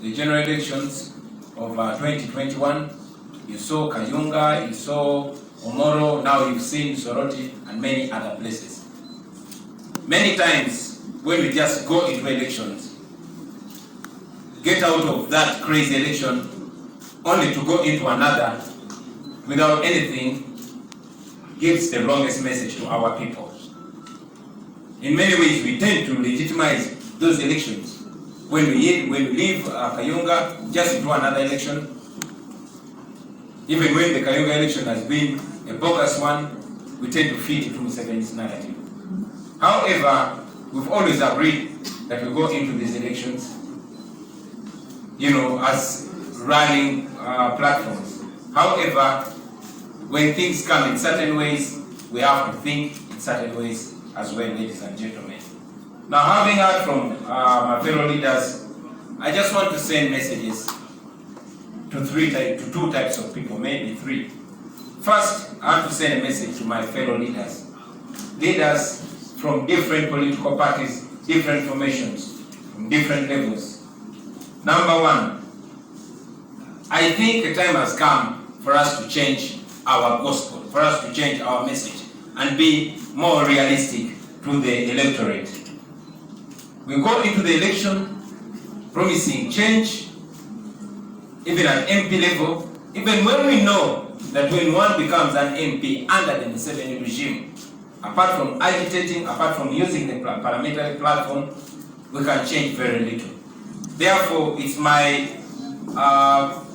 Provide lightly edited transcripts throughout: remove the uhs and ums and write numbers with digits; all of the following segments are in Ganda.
the general elections of 2021. You saw Kayunga, you saw Omoro, now you've seen Soroti and many other places. Many times when we just go into elections, get out of that crazy election only to go into another without anything, gives the wrongest message to our people. In many ways, we tend to legitimize those elections. When we leave Kayunga, just into another election, even when the Kayunga election has been a bogus one, we tend to fit into Museveni's narrative. However, we've always agreed that we go into these elections, as running platforms. However, when things come in certain ways, we have to think in certain ways as well, ladies and gentlemen. Now, having heard from my fellow leaders, I just want to send messages to two types of people, maybe three. First, I want to send a message to my fellow leaders. Leaders from different political parties, different formations, from different levels. Number one, I think the time has come for us to change our gospel, for us to change our message and be more realistic to the electorate. We go into the election promising change, even at MP level, even when we know that when one becomes an MP under the Museveni regime, apart from agitating, apart from using the parliamentary platform, we can change very little. Therefore, it's my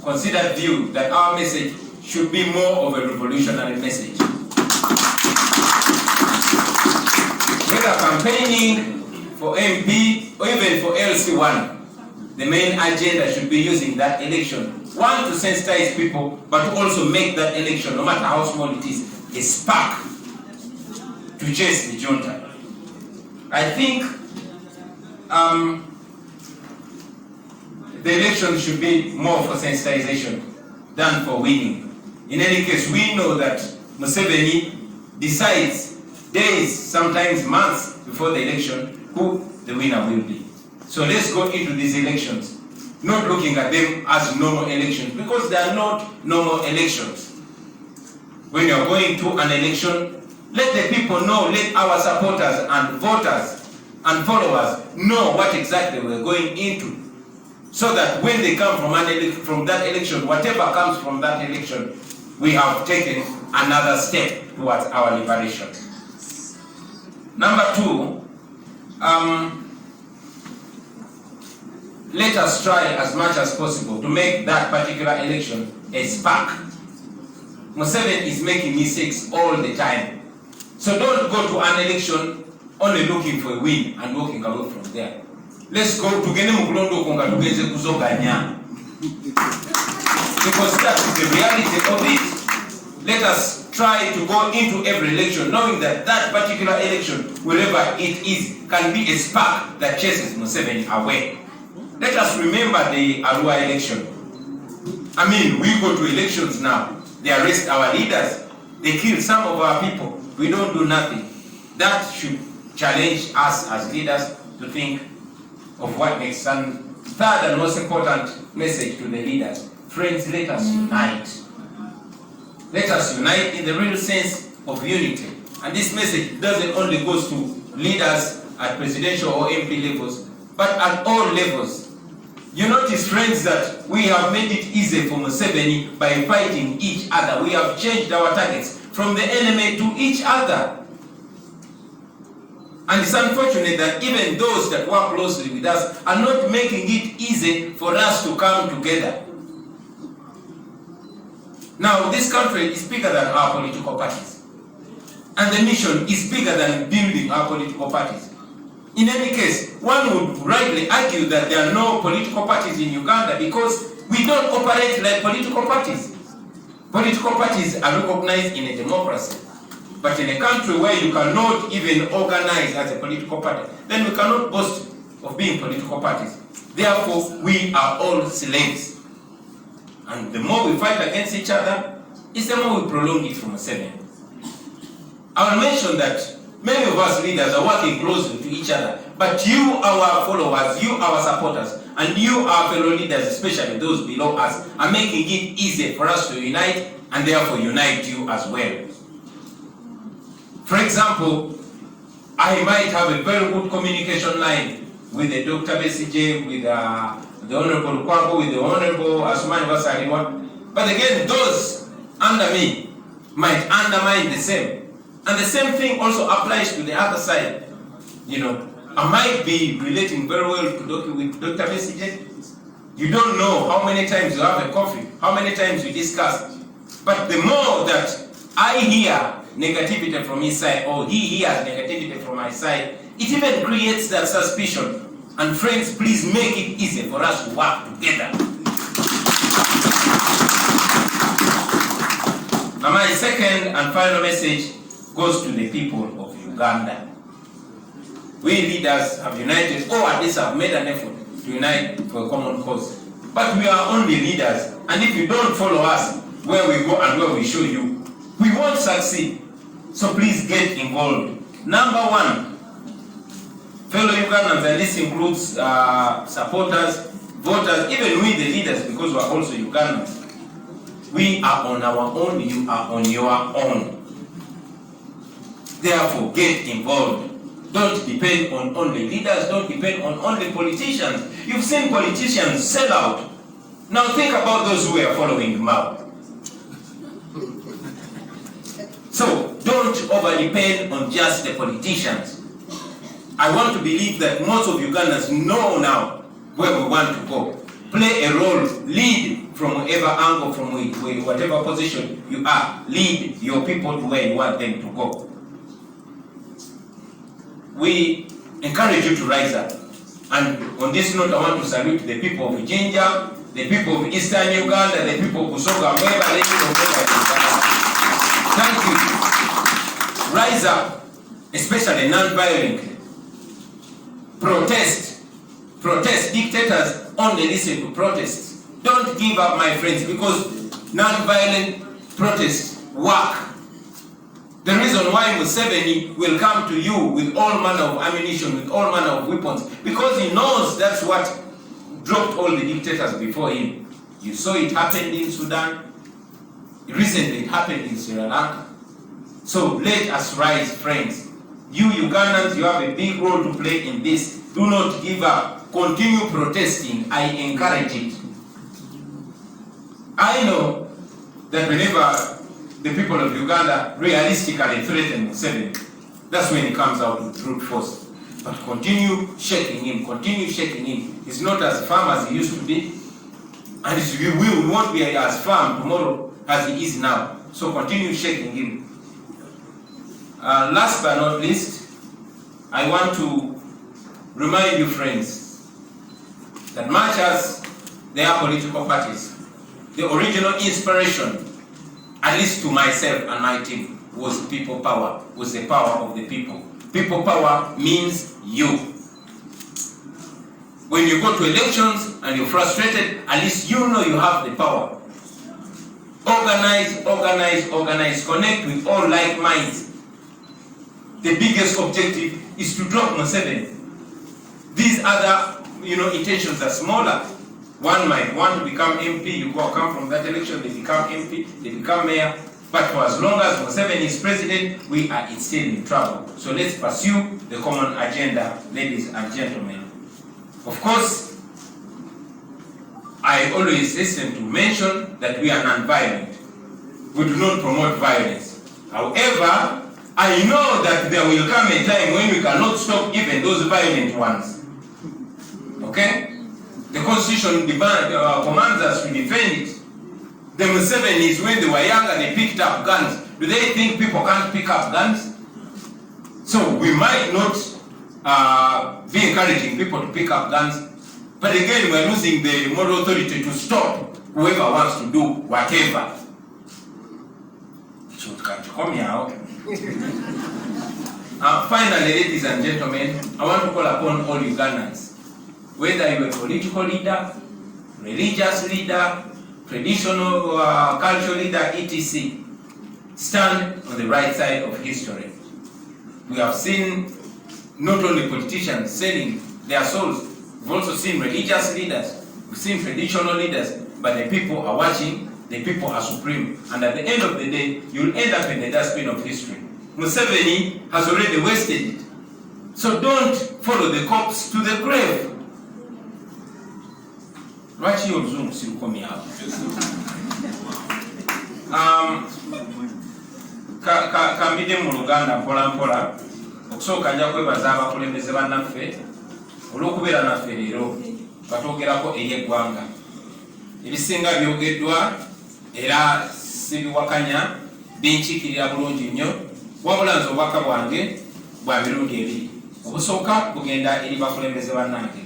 considered view that our message should be more of a revolutionary message. Whether campaigning for MP or even for LC1, the main agenda should be using that election, one, to sensitize people, but to also make that election, no matter how small it is, a spark to chase the junta. I think the election should be more for sensitization than for winning. In any case, we know that Museveni decides days, sometimes months before the election, who the winner will be. So let's go into these elections, not looking at them as normal elections, because they are not normal elections. When you're going to an election, let the people know, let our supporters and voters and followers know what exactly we're going into, so that when they come from that election, whatever comes from that election, we have taken another step towards our liberation. Number two, let us try as much as possible to make that particular election a spark. Museveni is making mistakes all the time. So don't go to an election only looking for a win and walking away from there. Let's go to Gene Mukulondo Konga Tugeze Kuzoganya. Because that is the reality of it. Let us try to go into every election knowing that that particular election, wherever it is, can be a spark that chases Museveni away. Let us remember the Arua election. I mean, we go to elections now. They arrest our leaders. They kill some of our people. We don't do nothing. That should challenge us as leaders to think of what makes sense. Third and most important message to the leaders. Friends, let us unite. Let us unite in the real sense of unity. And this message doesn't only go to leaders at presidential or MP levels, but at all levels. You notice, friends, that we have made it easy for Museveni by fighting each other. We have changed our targets from the enemy to each other. And it's unfortunate that even those that work closely with us are not making it easy for us to come together. Now, this country is bigger than our political parties. And the mission is bigger than building our political parties. In any case, one would rightly argue that there are no political parties in Uganda because we don't operate like political parties. Political parties are recognized in a democracy. But in a country where you cannot even organize as a political party, then we cannot boast of being political parties. Therefore, we are all slaves. And the more we fight against each other, it's the more we prolong it from Museveni. I will mention that many of us leaders are working closely to each other, but you, our followers, you, our supporters, and you, our fellow leaders, especially those below us, are making it easy for us to unite and therefore unite you as well. For example, I might have a very good communication line with the Dr. Besije, with the Honorable Kwabo, with the Honorable Asumani Basariwa, but again, those under me might undermine the same. And the same thing also applies to the other side. You know, I might be relating very well with Dr. Besije. You don't know how many times you have a coffee, how many times you discuss. But the more that I hear negativity from his side, or he hears negativity from my side, it even creates that suspicion. And friends, please make it easy for us to work together. Now my second and final message goes to the people of Uganda. We leaders have united, or at least have made an effort to unite for a common cause. But we are only leaders, and if you don't follow us where we go and where we show you, we won't succeed. So please get involved. Number one, fellow Ugandans, and this includes supporters, voters, even we the leaders, because we are also Ugandans. We are on our own, you are on your own. Therefore, get involved. Don't depend on only leaders, don't depend on only politicians. You've seen politicians sell out. Now think about those who are following Mao. So don't over-depend on just the politicians. I want to believe that most of Ugandans know now where we want to go. Play a role, lead from whatever angle, from whatever position you are. Lead your people to where you want them to go. We encourage you to rise up. And on this note, I want to salute the people of Jinja, the people of Eastern Uganda, the people of Busoga, thank you. Rise up, especially non-violently. Protest. Protest. Dictators only listen to protests. Don't give up, my friends, because non-violent protests work. The reason why Museveni will come to you with all manner of ammunition, with all manner of weapons, because he knows that's what dropped all the dictators before him. You saw it happened in Sudan. Recently it happened in Sri Lanka. So let us rise, friends. You Ugandans, you have a big role to play in this. Do not give up. Continue protesting. I encourage it. I know that whenever the people of Uganda realistically threaten Museveni, that's when he comes out with brute force. But continue shaking him, continue shaking him. He's not as firm as he used to be, and we won't be as firm tomorrow as he is now. So continue shaking him. Last but not least, I want to remind you, friends, that much as there are political parties, the original inspiration, at least to myself and my team, was people power, was the power of the people. People power means you. When you go to elections and you're frustrated, at least you know you have the power. Organize, organize, organize, connect with all like minds. The biggest objective is to drop Museveni. These other, intentions are smaller. One might want to become MP, you come from that election, they become MP, they become mayor. But for as long as Museveni is president, we are still in trouble. So let's pursue the common agenda, ladies and gentlemen. Of course, I always listen to mention that we are non-violent. We do not promote violence. However, I know that there will come a time when we cannot stop even those violent ones. Okay? The Constitution commands us to defend it. The Musevenis, when they were younger, they picked up guns. Do they think people can't pick up guns? So we might not be encouraging people to pick up guns, but again, we're losing the moral authority to stop whoever wants to do whatever. Finally, ladies and gentlemen, I want to call upon all Ugandans, whether you're a political leader, religious leader, traditional cultural leader, etc., stand on the right side of history. We have seen not only politicians selling their souls, We've also seen religious leaders, we've seen traditional leaders, but the people are watching, the people are supreme. And at the end of the day, you'll end up in the dustbin of history. Museveni has already wasted it. So don't follow the corpse to the grave. Lwaki oluzungu sirukomye awo? Kambide mu Luganda mpola mpola. Okusooka nja kwebaza abakulembeze bannaffe olw'okubeera naffe leero batwogerako ery'eggwanga. Ebisinga byogeddwa era sibiwakanya, binkiikirira bulungi nnyo, wabula nze obubaka bwange bwa mirundi ebiri. Obusooka bugenda eri bakulembeze bannange.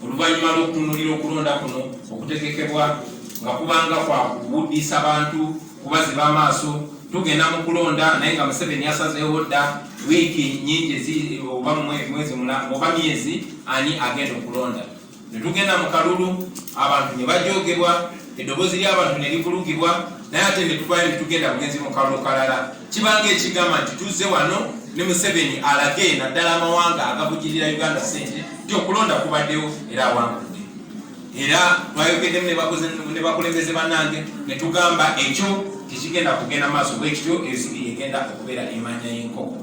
Oluvannyuma lw'okutunuulira okulonda kuno okutegekebwa nga kubanga kwa kubuddisa abantu, kubaziba amaaso, tugenda mu kulonda naye nga Museveni yasazeewo dda wiiki nnyingi oba mwezi oba myezi ani agenda okulonda. Ne tugenda mu kalulu, abantu ne bajoogebwa, eddoboozi ly'abantu ne livulugibwa, naye ate ne tuvaayo ne tugenda bugenzi mu kalulu kalala. Kibanga ekigamba nti tuzze wano ne Museveni alage naddala amawanga agavugirira Uganda ssente nti okulonda kubaddewo era awangudde. Era twayogeddemu ne bakulembeze bannange ne tugamba ekyo tekigenda kugenda maaso bwe kityo, ensibi egenda okubeera emanya y'enkoko.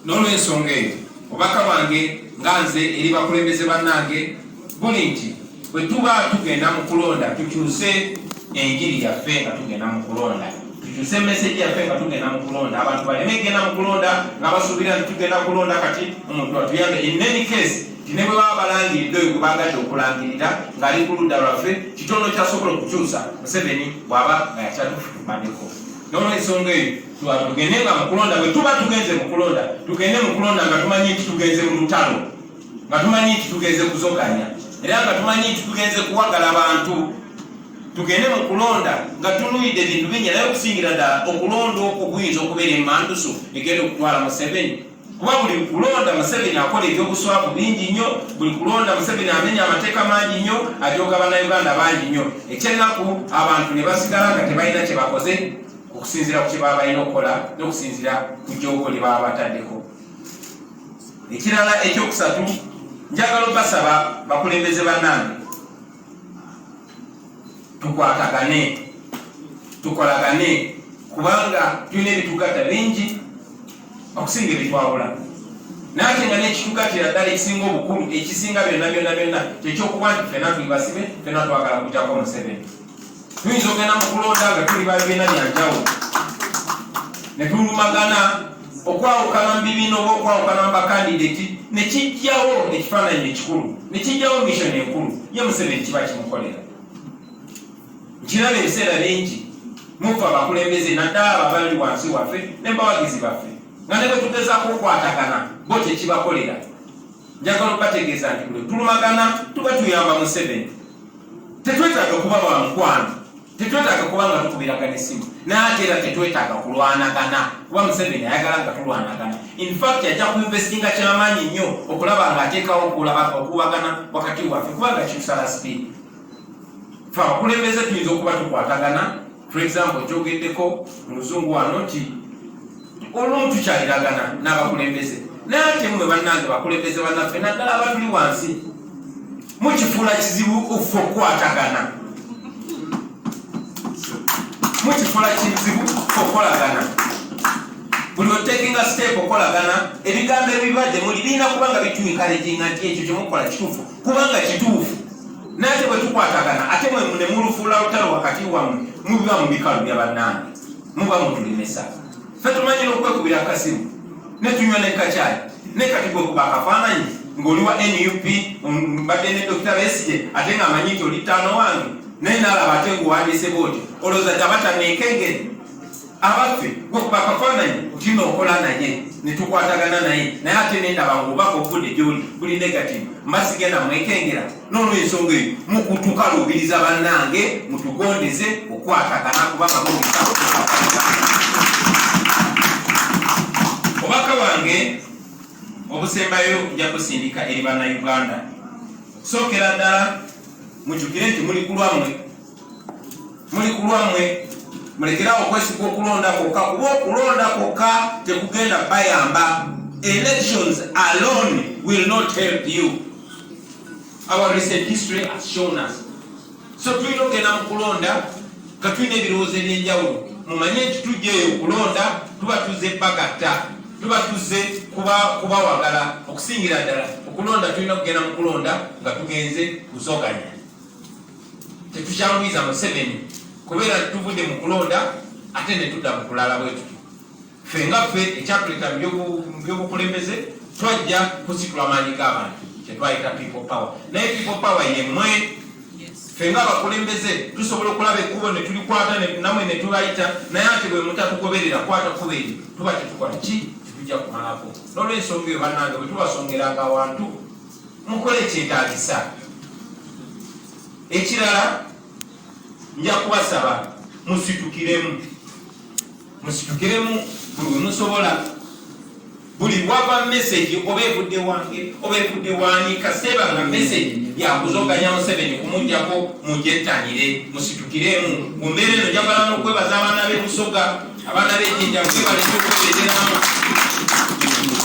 N'olw'ensonga eyo obubaka bwange nga nze eri bakulembeze bannange buli nti bwe tuba tugenda mu kulonda tukyuse enjiri yaffe nga tugenda mu kulonda, tukyuse message yaffe nga tugenda mu kulonda. Abantu baleme genda mu kulonda nga basuubira nti tugenda kulonda kati omuntu atuyambe. In any case ne bwe baba balangiridde oyo gwe bagadde okulangirira ng'ali ku ludda lwaffe, kitono kyasobola okukyusa Museveni bw'aba nga yakyatufutumaddeko. N'olw'ensonga eyo tugende nga mu kulonda, bwe tuba tugenze mu kulonda, tugende mu kulonda nga tumanyi nti tugenze mu lutalo, nga tumanyi nti tugenze kuzoganya, era nga tumanyi nti tugenze kuwagala abantu. Tugende mu kulonda nga tunuulidde ebintu bingi, naye okusingira ddala okulonda okwo kuyinza okubeera emmanduso egenda okutwala Museveni. Kuba buli kulonda Museveni akola ebyobuswavu bingi nnyo, buli kulonda Museveni amenya amateeka mangi nnyo, ajooga bannayuganda bangi nnyo. Ekyennaku abantu ne basigala nga tebalina kye bakoze okusinziira ku kye baba balina okukola n'okusinziira ku joogo lye baba bataddeko. Ekirala ekyokusatu, njagala obasaba bakulembeze bannange tukwatagane, tukolagane, kubanga tulina ebitugatta bingi okusinga ebitwawula. Naye nga n'ekitugattira ddala ekisinga obukulu, ekisinga byonna byonna byonna kyekyokuba nti ffenna tuli basibe, ffenna twagala kutyako Museveni. Tuyinza okugenda mu kulonda nga tuli babibiina byanjawulo ne tulumagana okwawukana mu bibiina oba okwawukana mu bakandideti, ne kijjawo ekifaananyi ekikulu, ne kijjawo missoni enkulu, ye Museveni kiba kimukolera. Nkiraba ebiseera bingi mufa abakulembeze naddala abali wansi waffe n'embawagizi baffe nga ne bwe tugezaako okukwatagana bo kyekibakolera. Njagala okubategeeza nti buli tulumagana tuba tuyamba Museveni. Tetwetaaga kuba ba mukwano, tetwetaaga kuba nga tukubiragana essimu, n'ate era tetwetaaga kulwanagana kuba Museveni ayagala nga tulwanagana. In fact ajja kuinvestinga kyamaanyi nnyo okulaba ng'ateekawo okubagana wakati waffe kubanga kitusala sipiidi. Ffe abakulembeze tuyinza okuba tukwatagana, for example kyogeddeko muluzungu wano nti olumu tukyaliragana n'abakulembeze, naye ate mmwe bannange bakulembeze bannaffe naddala abatuli wansi mukifuula kizibu offe okukwatagana, mukifuula kizibu okukolagana. Buli otekinga step okolagana, ebigambo ebibadde muli birina kubanga bituikaleginga nti ekyo kyemukola kituufu kubanga kituufu. Naye bwe tukwatagana ate mwe ne mulufuula lutalo wakati wammwe mubiba mu bikalu bya bannange, muba mutulemesa. Ffe tumanyira okwekubira akasimu ne tunywa ne kacaayi, ne kati gwe kuba akafaananyi ng'oli wa NUP mbadde ne Dr. Besigye ate ng'amanyi nti oli ttaano wange, naye n'alaba ate ng'owandiise bw'oti olowooza nti abatanneekengere. Abaffe gwe kuba akafaananyi otina okola naye ne tukwatagana naye, naye ate nendaba ng'obaka obudde gy'oli buli negative mbasigenda mwekengera. N'olw'ensonga eyo mukutukaluubiriza bannange mutugondeze okukwatagana kubanga mubika. Obubaka bwange obusembayo nja kusindika eri bannayuganda. Okusookera ddala mujjukire nti muli ku lwammwe, mulekerawo okwesiga okulonda kwokka kuba okulonda kwokka tekugenda bayamba. Elections alone will not help you. Our recent history has shown us. So tulina okugenda mu kulonda nga tulina ebirowoozo eby'enjawulo. Mumanye nti tujjeeyo okulonda tuba tuzze bagatta, tuba tuzze kubawagala. Okusingira ddala okulonda tulina okugenda mu kulonda nga tugenze kuzoganya. Tetukyanguyiza Museveni kubeera tuvudde mu kulonda ate ne tudda mu kulala bwe tuti. Ffe nga ffe ekyakuleka by'obukulembeze twajja kusitula maanyi g'abantu kyetwayita people power. Naye people power yemmwe ffe nga abakulembeze tusobola okulaba ekkubo ne tulikwata namwe ne tubayita, naye ate bwe mutatugoberera kwata kkubo eri tuba tetukola ki tetujja kumalako. N'olw'ensonga eyo bannange bwe tubasongeranga awantu mukole ekyetaagisa. Ekirala nja kubasaba musitukiremu buli musobola. Buli wava message oba evudde wange oba evudde wani kaseba nga message yakuzoganya Museveni kumujjako mujettanire musitukiremu. Mu mbeera eno njagala n'okwebaza abaana b'ebusoga, abaana b'ejjinja kwebale ky'okubeereramu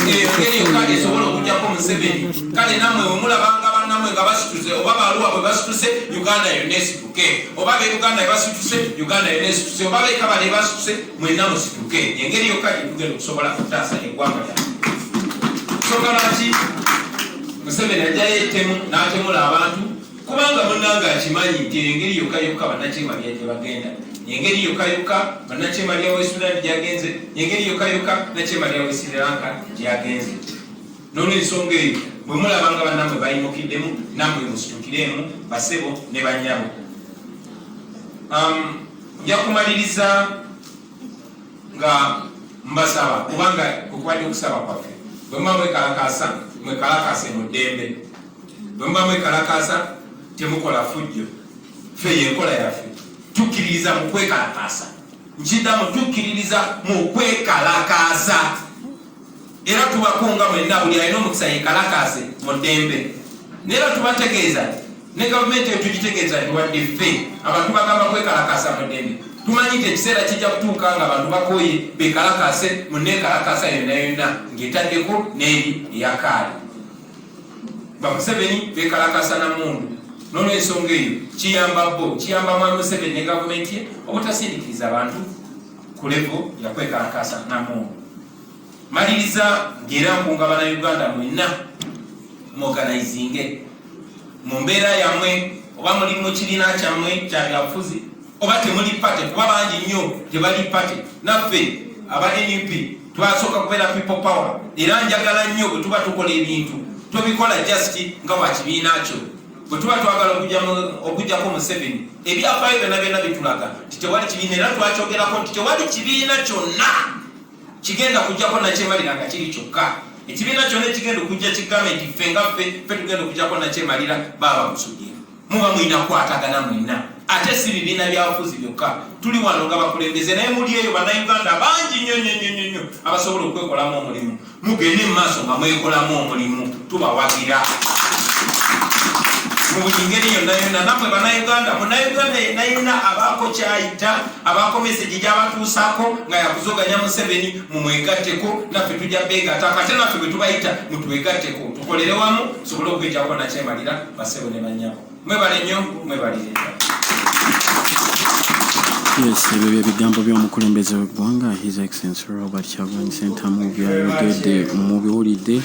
engeri yokka esobola okujjako Museveni. Kale nammwe bwe mulabanga bannammwe nga basituse oba baluwa bwe basituse Uganda yonna esituke, oba b'Uganda basituse Uganda yonna esituse, oba b'Ekabale basituse mwenna musituke. Engeri yokka gyetugenda okusobola kutaasa eggwanga lyaffe. Nsonga lwaki Museveni ajjayo ettemu n'atemula abantu? Kubanga munnanga akimanyi nti engeri yokka bannakyemalya gye bagenda, engeri yokka bannakyemalya w'e Sudan gyagenze, engeri yokka nakyemalya w'e Sri Lanka gyagenze. N'olw'ensonga eyo bwe mulabanga bannammwe bayimukiddemu nammwe musitukiremu basebo ne bannyabo. Nja kumaliriza nga mbasaba kubanga kukubadde okusaba kwaffe. Bwe muba mwekalakaase mu ddembe, bwe muba mwekalakaasa temukola fujjo. Ffe yenkola yaffe tukkiririza mu kwekalakaasa. Nkiddamu tukkiririza mu kwekalakaasa. Era tubakunga mwenna buli alina omukisa yekalakaase mu ddembe. Neera tubategeeza ne gavumenti etugitegeeza nti wadde ffe abantu bagamba kwekalakaasa mu ddembe, tumanyi nti ekiseera kijja kutuuka nga abantu bakooye bekalakaase mu neekalakaasa yonna yonna ng'etaddeko n'eri eyakaali. Bamuseveni bekalakaasa na mundu. N'olw'ensonga eyo kiyamba mwami Museveni ne gavumenti ye obutasindiikiriza abantu ku levo ya kwekalakaasa na mundu. Maliriza ng'era nkunga Bannayuganda mwenna muorganizinge mu mbeera yammwe, oba muli mu kibiina kyammwe kya byabufuzi oba temuli pate, kuba bangi nnyo tebali pate. Naffe aba NUP twasooka kubeera people power, era njagala nnyo bwe tuba tukola ebintu tubikola just nga wa kibiina kyo. Bwe tuba twagala okujjako Museveni ebyafaayo byonna bitulaga nti tewali kibiina, era twakyogerako nti tewali kibiina kyonna kigenda kujjako nakyemalira nga kiri kyokka. Ekibiina kyonna ekigenda okujja kigambe nti ffe nga ffe tugenda okujjako nakyemalira baba musujja. Muba mulina kukwatagana mwenna, ate si bibiina byabufuzi byokka. Tuli wano nga bakulembeze, naye muli eyo Bannayuganda bangi nnyo abasobola okwekolamu omulimu. Mugende mu maaso nga mwekolamu omulimu, tubawagira mu buli ngeri yonna. Nammwe Bannayuganda, Munnayuganda yenna yenna abaako kyayita, abaako meseji gy'abatuusaako nga yakuzoganya Museveni, mumwegatteko. Naffe tujja beegatta, ate naffe bwe tubayita mutwegatteko, tukolere wamu tusobole okugejjako nakyemalira basebo ne bannyabo. Mwebale nnyo, mwebalire. Yes, ebyo bye bigambo by'omukulembeze w'eggwanga His Excellency Robert Kyagulanyi Ssentamu byayogedde mu biwulidde